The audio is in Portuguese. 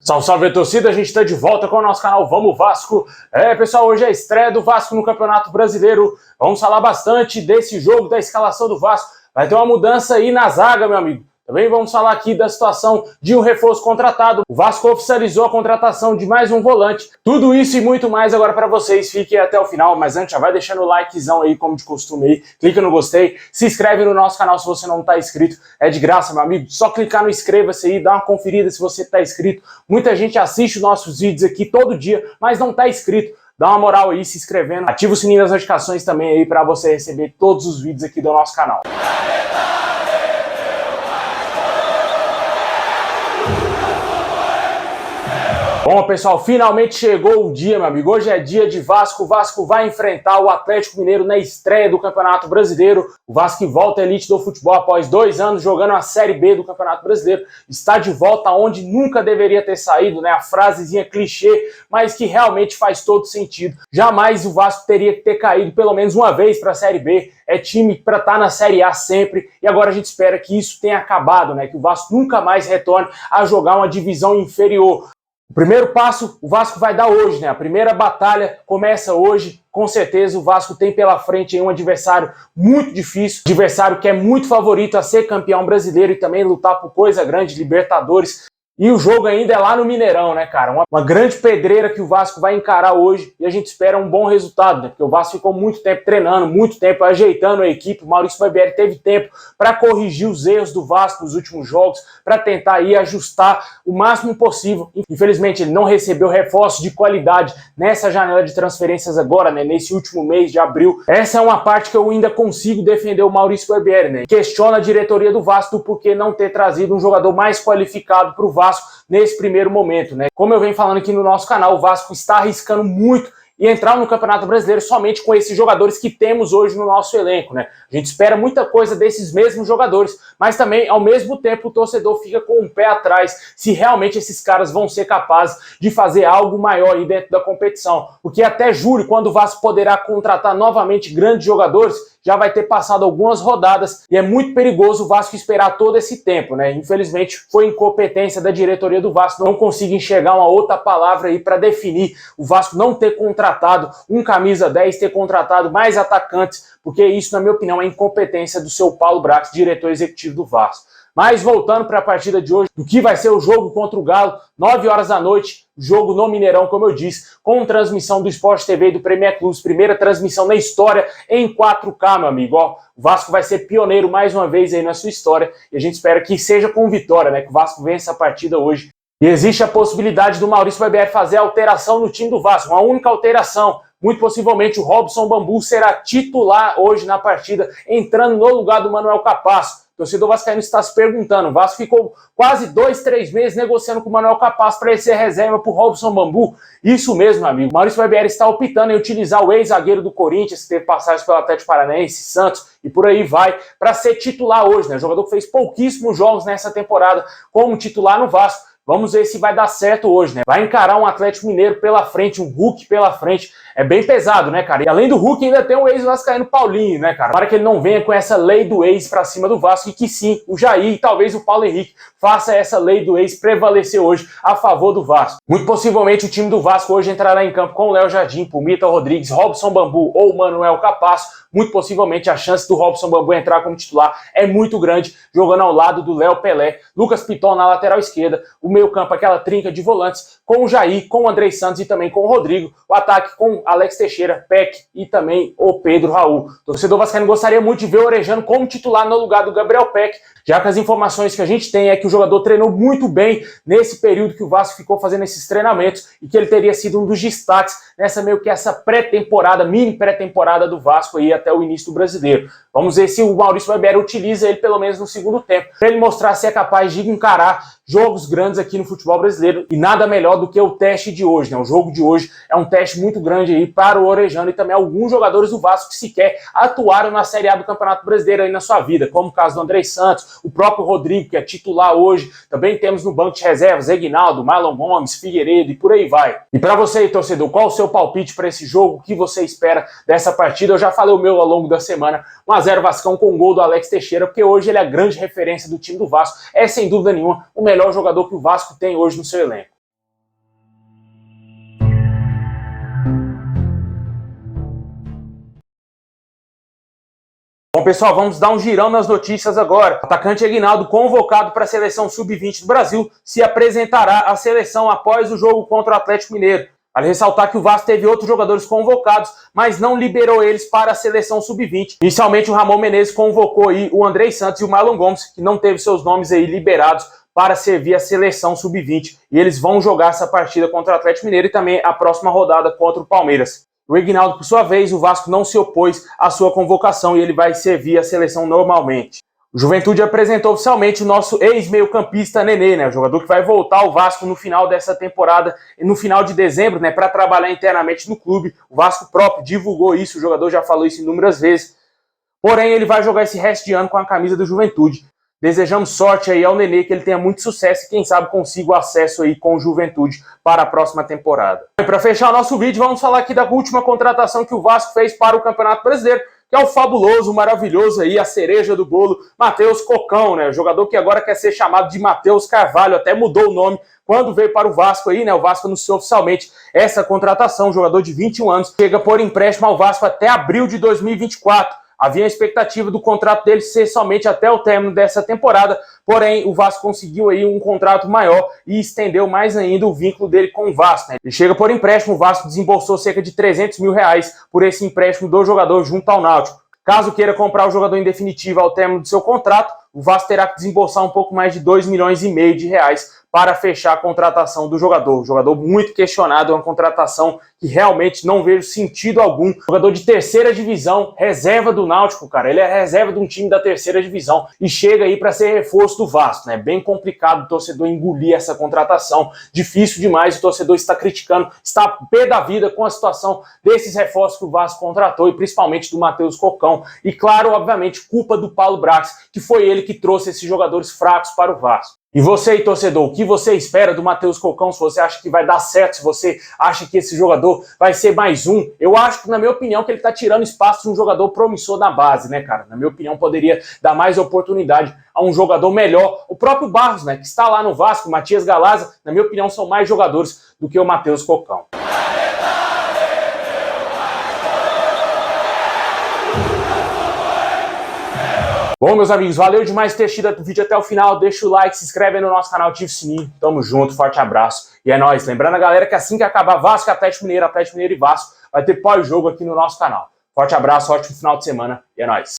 Salve, salve, torcida, a gente está de volta com o nosso canal Vamos Vasco. Pessoal, hoje é a estreia do Vasco no Campeonato Brasileiro. Vamos falar bastante desse jogo, da escalação do Vasco. Vai ter uma mudança aí na zaga, meu amigo. Também vamos falar aqui da situação de um reforço contratado. O Vasco oficializou a contratação de mais um volante. Tudo isso e muito mais agora para vocês. Fiquem até o final, mas antes já vai deixando o likezão aí, como de costume aí. Clica no gostei, se inscreve no nosso canal se você não está inscrito. É de graça, meu amigo. Só clicar no inscreva-se aí, dá uma conferida se você está inscrito. Muita gente assiste os nossos vídeos aqui todo dia, mas não está inscrito. Dá uma moral aí se inscrevendo. Ativa o sininho das notificações também aí para você receber todos os vídeos aqui do nosso canal. Bom, pessoal, finalmente chegou o dia, meu amigo. Hoje é dia de Vasco. O Vasco vai enfrentar o Atlético Mineiro na estreia do Campeonato Brasileiro. O Vasco que volta à elite do futebol após 2 anos jogando a Série B do Campeonato Brasileiro. Está de volta onde nunca deveria ter saído, né? A frasezinha clichê, mas que realmente faz todo sentido. Jamais o Vasco teria que ter caído pelo menos uma vez para a Série B. É time para estar na Série A sempre. E agora a gente espera que isso tenha acabado, né? Que o Vasco nunca mais retorne a jogar uma divisão inferior. O primeiro passo o Vasco vai dar hoje, né? A primeira batalha começa hoje. Com certeza o Vasco tem pela frente um adversário muito difícil, adversário que é muito favorito a ser campeão brasileiro e também lutar por coisa grande, Libertadores. E o jogo ainda é lá no Mineirão, né, cara? Uma grande pedreira que o Vasco vai encarar hoje e a gente espera um bom resultado, né? Porque o Vasco ficou muito tempo treinando, muito tempo ajeitando a equipe. O Maurício Barbieri teve tempo para corrigir os erros do Vasco nos últimos jogos, para tentar aí ajustar o máximo possível. Infelizmente, ele não recebeu reforço de qualidade nessa janela de transferências agora, né? Nesse último mês de abril. Essa é uma parte que eu ainda consigo defender o Maurício Barbieri, né? Questiona a diretoria do Vasco do porquê não ter trazido um jogador mais qualificado para o Vasco nesse primeiro momento, né? Como eu venho falando aqui no nosso canal, o Vasco está arriscando muito e entrar no Campeonato Brasileiro somente com esses jogadores que temos hoje no nosso elenco, né? A gente espera muita coisa desses mesmos jogadores, mas também, ao mesmo tempo, o torcedor fica com um pé atrás se realmente esses caras vão ser capazes de fazer algo maior aí dentro da competição. Porque até julho, quando o Vasco poderá contratar novamente grandes jogadores, já vai ter passado algumas rodadas e é muito perigoso o Vasco esperar todo esse tempo, né? Infelizmente, foi incompetência da diretoria do Vasco, não consigo enxergar uma outra palavra aí para definir o Vasco não ter contratado um camisa 10, ter contratado mais atacantes, porque isso, na minha opinião, é incompetência do seu Paulo Brax, diretor executivo do Vasco. Mas voltando para a partida de hoje, do que vai ser o jogo contra o Galo, 9 horas da noite, jogo no Mineirão, como eu disse, com transmissão do Sport TV e do Premier Clubes, primeira transmissão na história em 4K, meu amigo. Ó, o Vasco vai ser pioneiro mais uma vez aí na sua história e a gente espera que seja com vitória, né? Que o Vasco vença a partida hoje. E existe a possibilidade do Maurício Barbieri fazer alteração no time do Vasco, uma única alteração. Muito possivelmente o Robson Bambu será titular hoje na partida, entrando no lugar do Manuel Capasso. O torcedor vascaíno está se perguntando, o Vasco ficou quase 2, 3 meses negociando com o Manuel Capasso para ele ser reserva para o Robson Bambu. Isso mesmo, amigo. Maurício Barbieri está optando em utilizar o ex-zagueiro do Corinthians, que teve passagem pelo Atlético Paranaense, Santos, e por aí vai, para ser titular hoje, né? O jogador que fez pouquíssimos jogos nessa temporada como titular no Vasco. Vamos ver se vai dar certo hoje, né? Vai encarar um Atlético Mineiro pela frente, um Hulk pela frente. É bem pesado, né, cara? E além do Hulk, ainda tem o ex-vascaíno Paulinho, né, cara? Para que ele não venha com essa lei do ex pra cima do Vasco e que sim, o Jair e talvez o Paulo Henrique faça essa lei do ex prevalecer hoje a favor do Vasco. Muito possivelmente o time do Vasco hoje entrará em campo com o Léo Jardim, Pumita Rodrigues, Robson Bambu ou Manuel Capasso. Muito possivelmente a chance do Robson Bambu entrar como titular é muito grande, jogando ao lado do Léo Pelé, Lucas Piton na lateral esquerda, o meio campo, aquela trinca de volantes, com o Jair, com o Andrei Santos e também com o Rodrigo, o ataque com Alex Teixeira, Peck e também o Pedro Raul. O torcedor vascaíno gostaria muito de ver o Orejano como titular no lugar do Gabriel Peck, já que as informações que a gente tem é que o jogador treinou muito bem nesse período que o Vasco ficou fazendo esses treinamentos e que ele teria sido um dos destaques nessa meio que essa pré-temporada, mini pré-temporada do Vasco aí até o início do Brasileiro. Vamos ver se o Maurício Barbieri utiliza ele pelo menos no segundo tempo, para ele mostrar se é capaz de encarar jogos grandes aqui no futebol brasileiro e nada melhor do que o teste de hoje, né? O jogo de hoje é um teste muito grande aí para o Orejano e também alguns jogadores do Vasco que sequer atuaram na Série A do Campeonato Brasileiro aí na sua vida, como o caso do Andrei Santos, o próprio Rodrigo, que é titular hoje, também temos no banco de reservas Reginaldo, Marlon Gomes, Figueiredo e por aí vai. E para você aí, torcedor, qual o seu palpite para esse jogo? O que você espera dessa partida? Eu já falei o meu ao longo da semana, 1-0 Vascão com o gol do Alex Teixeira, porque hoje ele é a grande referência do time do Vasco, é sem dúvida nenhuma o melhor jogador que o Vasco tem hoje no seu elenco. Bom, pessoal, vamos dar um girão nas notícias agora. O atacante Aguinaldo, convocado para a seleção sub-20 do Brasil, se apresentará à seleção após o jogo contra o Atlético Mineiro. Vale ressaltar que o Vasco teve outros jogadores convocados, mas não liberou eles para a seleção sub-20. Inicialmente, o Ramon Menezes convocou aí o Andrei Santos e o Marlon Gomes, que não teve seus nomes aí liberados para servir a seleção sub-20. E eles vão jogar essa partida contra o Atlético Mineiro e também a próxima rodada contra o Palmeiras. O Aguinaldo, por sua vez, o Vasco não se opôs à sua convocação e ele vai servir a seleção normalmente. O Juventude apresentou oficialmente o nosso ex-meio-campista Nenê, né? O jogador que vai voltar ao Vasco no final dessa temporada, no final de dezembro, né? Para trabalhar internamente no clube. O Vasco próprio divulgou isso, o jogador já falou isso inúmeras vezes. Porém, ele vai jogar esse resto de ano com a camisa do Juventude. Desejamos sorte aí ao Nenê, que ele tenha muito sucesso e quem sabe consiga o acesso aí com o Juventude para a próxima temporada. E para fechar o nosso vídeo, vamos falar aqui da última contratação que o Vasco fez para o Campeonato Brasileiro, que é o fabuloso, maravilhoso aí, a cereja do bolo, Matheus Cocão, né? O jogador que agora quer ser chamado de Matheus Carvalho, até mudou o nome quando veio para o Vasco aí, né? O Vasco anunciou oficialmente essa contratação, um jogador de 21 anos, chega por empréstimo ao Vasco até abril de 2024. Havia a expectativa do contrato dele ser somente até o término dessa temporada, porém o Vasco conseguiu aí um contrato maior e estendeu mais ainda o vínculo dele com o Vasco, né? Ele chega por empréstimo, o Vasco desembolsou cerca de R$300 mil por esse empréstimo do jogador junto ao Náutico. Caso queira comprar o jogador em definitivo ao término do seu contrato, o Vasco terá que desembolsar um pouco mais de R$2,5 milhões para fechar a contratação do jogador. Jogador muito questionado, é uma contratação que realmente não vejo sentido algum. Jogador de terceira divisão, reserva do Náutico, cara. Ele é reserva de um time da terceira divisão e chega aí para ser reforço do Vasco, né? Bem complicado o torcedor engolir essa contratação. Difícil demais, o torcedor está criticando, está pé da vida com a situação desses reforços que o Vasco contratou e principalmente do Matheus Cocão. E claro, obviamente, culpa do Paulo Brax, que foi ele que trouxe esses jogadores fracos para o Vasco. E você aí, torcedor, o que você espera do Matheus Cocão? Se você acha que vai dar certo, se você acha que esse jogador vai ser mais um, eu acho que, na minha opinião, que ele tá tirando espaço de um jogador promissor na base, né, cara? Na minha opinião, poderia dar mais oportunidade a um jogador melhor. O próprio Barros, né, que está lá no Vasco, o Matias Galaza, na minha opinião, são mais jogadores do que o Matheus Cocão. Bom, meus amigos, valeu demais ter assistido o vídeo até o final. Deixa o like, se inscreve aí no nosso canal, ativa o sininho. Tamo junto, forte abraço. E é nóis. Lembrando a galera que assim que acabar Vasco, Atlético Mineiro e Vasco, vai ter pós-jogo aqui no nosso canal. Forte abraço, ótimo final de semana e é nóis.